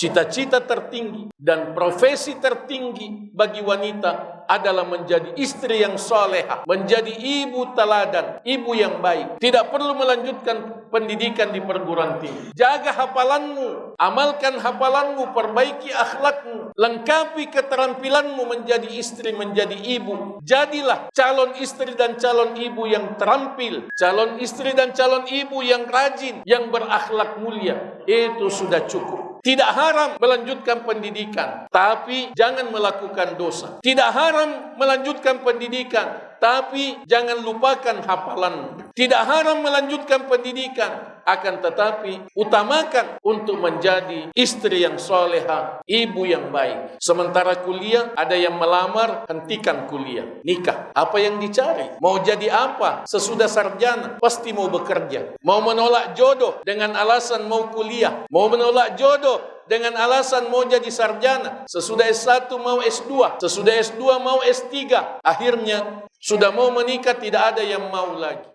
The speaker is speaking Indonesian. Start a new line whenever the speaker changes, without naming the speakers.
Cita-cita tertinggi dan profesi tertinggi bagi wanita adalah menjadi istri yang solehah, menjadi ibu teladan, ibu yang baik. Tidak perlu melanjutkan pendidikan di perguruan tinggi. Jaga hafalanmu, amalkan hafalanmu, perbaiki akhlakmu, lengkapi keterampilanmu menjadi istri, menjadi ibu. Jadilah calon istri dan calon ibu yang terampil, calon istri dan calon ibu yang rajin, yang berakhlak mulia. Itu sudah cukup. Tidak haram melanjutkan pendidikan, tapi jangan melakukan dosa. Tidak haram melanjutkan pendidikan, tapi jangan lupakan hafalan. Tidak haram melanjutkan pendidikan, akan tetapi utamakan untuk menjadi istri yang soleha, ibu yang baik. Sementara kuliah, ada yang melamar, hentikan kuliah, nikah. Apa yang dicari? Mau jadi apa? Sesudah sarjana, pasti mau bekerja. Mau menolak jodoh dengan alasan mau kuliah. Mau menolak jodoh dengan alasan mau jadi sarjana. Sesudah S1 mau S2, sesudah S2 mau S3. Akhirnya sudah mau menikah, tidak ada yang mau lagi.